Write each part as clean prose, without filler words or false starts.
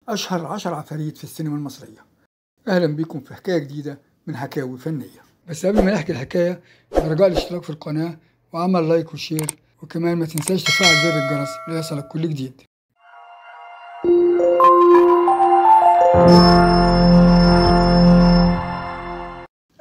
أشهر 10 عفاريت في السينما المصرية. أهلا بكم في حكاية جديدة من حكاوي فنية. بس قبل ما نحكي الحكاية رجاء الاشتراك في القناة وعمل لايك وشير، وكمان ما تنساش تفعل زر الجرس ليصلك كل جديد.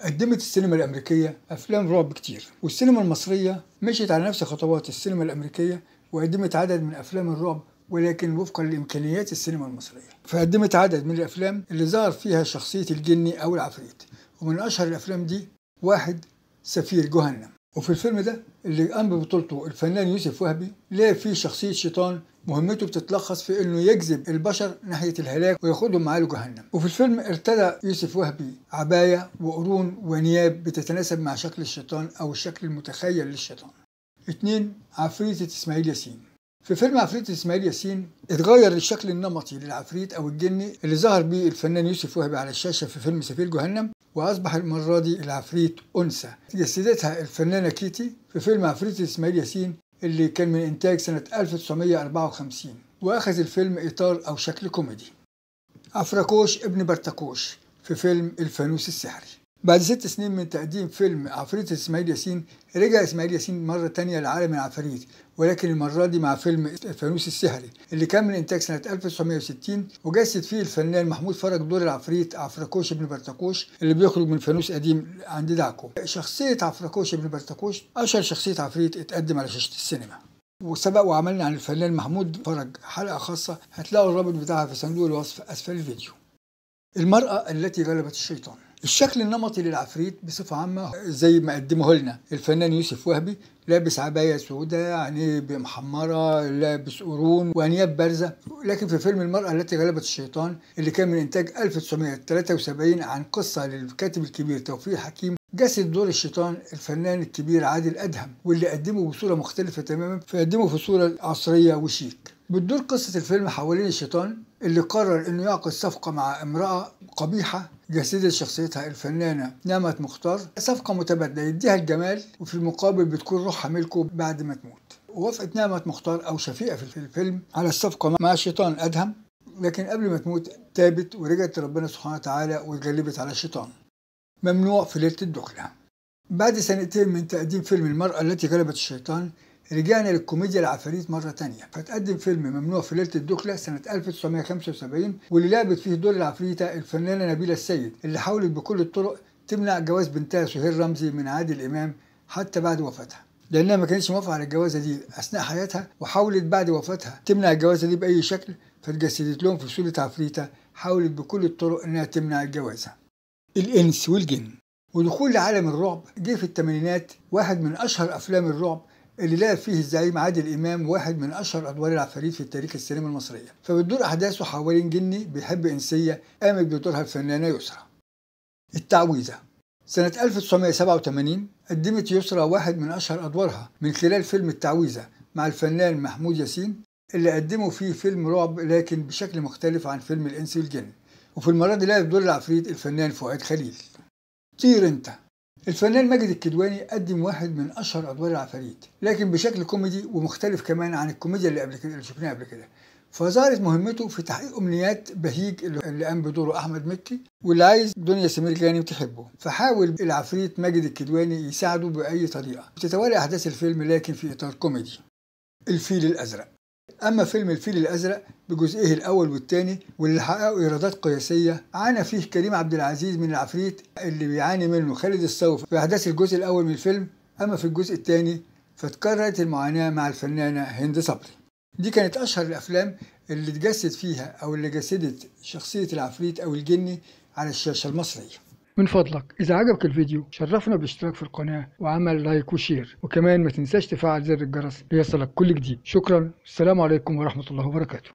قدمت السينما الأمريكية أفلام رعب كتير، والسينما المصرية مشيت على نفس خطوات السينما الأمريكية وقدمت عدد من أفلام الرعب، ولكن وفقا لإمكانيات السينما المصرية. فقدمت عدد من الأفلام اللي ظهر فيها شخصية الجني أو العفريت، ومن أشهر الأفلام دي واحد سفير جهنم. وفي الفيلم ده اللي قام ببطولته الفنان يوسف وهبي لعب فيه شخصية شيطان مهمته بتتلخص في انه يجذب البشر ناحية الهلاك وياخدهم معاه لجهنم. وفي الفيلم ارتدى يوسف وهبي عباية وقرون ونياب بتتناسب مع شكل الشيطان او الشكل المتخيل للشيطان. 2. عفريتة اسماعيل ياسين. في فيلم عفريتة اسماعيل ياسين اتغير الشكل النمطي للعفريت او الجني اللي ظهر بيه الفنان يوسف وهبي على الشاشة في فيلم سفير جهنم، وأصبح المرة دي العفريت أنثى جسدتها الفنانة كيتي في فيلم عفريتة إسماعيل ياسين اللي كان من إنتاج سنة 1954، وأخذ الفيلم إطار أو شكل كوميدي. عفركوش ابن برتكوش في فيلم الفانوس السحري. بعد 6 سنين من تقديم فيلم عفريتة إسماعيل ياسين رجع إسماعيل ياسين مرة تانية لعالم العفاريت، ولكن المرة دي مع فيلم الفانوس السحري اللي كان من إنتاج سنة 1960، وجسد فيه الفنان محمود فرج دور العفريت عفركوش ابن برتكوش اللي بيخرج من فانوس قديم عند دعكو. شخصية عفركوش ابن برتكوش أشهر شخصية عفريت اتقدم على شاشة السينما، وسبق وعملنا عن الفنان محمود فرج حلقة خاصة هتلاقوا الرابط بتاعها في صندوق الوصف أسفل الفيديو. المرأة التي غلبت الشيطان. الشكل النمطي للعفريت بصفة عامة زي ما قدمه لنا الفنان يوسف وهبي، لابس عباية سوداء، عينيه محمرة، لابس قرون وأنياب بارزة. لكن في فيلم المرأة التي غلبت الشيطان اللي كان من إنتاج 1973 عن قصة للكاتب الكبير توفيق حكيم، جسد دور الشيطان الفنان الكبير عادل أدهم، واللي قدمه بصورة مختلفة تماما، فقدمه في صورة عصرية وشيك. بتدور قصة الفيلم حوالين الشيطان اللي قرر انه يعقد صفقة مع امرأة قبيحة جسدت شخصيتها الفنانة نعمة مختار، صفقة متبادلة يديها الجمال وفي المقابل بتكون روحها ملكه بعد ما تموت. ووافقت نعمة مختار او شفيقة في الفيلم على الصفقة مع الشيطان أدهم، لكن قبل ما تموت تابت ورجعت لربنا سبحانه وتعالى واتغلبت على الشيطان. ممنوع في ليلة الدخلة. بعد 2 سنين من تقديم فيلم المرأة التي غلبت الشيطان رجعنا للكوميديا العفاريت مرة تانية، فتقدم فيلم ممنوع في ليلة الدخلة سنة 1975، واللي لعبت فيه دور العفريتة الفنانة نبيلة السيد اللي حاولت بكل الطرق تمنع جواز بنتها سهير رمزي من عادل إمام حتى بعد وفاتها، لأنها ما كانتش موافقة على الجوازة دي أثناء حياتها، وحاولت بعد وفاتها تمنع الجوازة دي بأي شكل، فتجسدت لهم في صورة عفريتة حاولت بكل الطرق إنها تمنع الجوازة. الإنس والجن. ودخول لعالم الرعب جه في الثمانينات واحد من أشهر أفلام الرعب اللي لعب فيه الزعيم عادل إمام واحد من أشهر أدوار العفاريت في تاريخ السينما المصرية، فبتدور أحداثه حوالين جني بيحب إنسية قامت بدورها الفنانة يسرى. التعويذة. سنة 1987 قدمت يسرى واحد من أشهر أدوارها من خلال فيلم التعويذة مع الفنان محمود ياسين اللي قدمه فيه فيلم رعب لكن بشكل مختلف عن فيلم الإنس والجن، وفي المرة دي لعب دور العفريت الفنان فؤاد خليل. طير انت. الفنان ماجد الكدواني قدم واحد من اشهر ادوار العفاريت لكن بشكل كوميدي ومختلف كمان عن الكوميديا اللي قبل كده اللي شفناها قبل كده، فظهرت مهمته في تحقيق امنيات بهيج اللي قام بدوره احمد مكي واللي عايز دنيا سمير غانم تحبه، فحاول العفريت ماجد الكدواني يساعده باي طريقه. بتتوالى احداث الفيلم لكن في اطار كوميدي. الفيل الازرق. أما فيلم الفيل الأزرق بجزئه الأول والثاني واللي حققوا إيرادات قياسية، عانى فيه كريم عبد العزيز من العفريت اللي بيعاني منه خالد الصاوي في أحداث الجزء الأول من الفيلم، أما في الجزء الثاني فتكررت المعاناة مع الفنانة هند صبري. دي كانت أشهر الأفلام اللي اتجسد فيها أو اللي جسدت شخصية العفريت أو الجني على الشاشة المصرية. من فضلك إذا عجبك الفيديو شرفنا بالاشتراك في القناة وعمل لايك وشير، وكمان ما تنساش تفعل زر الجرس ليصلك كل جديد. شكرا، السلام عليكم ورحمة الله وبركاته.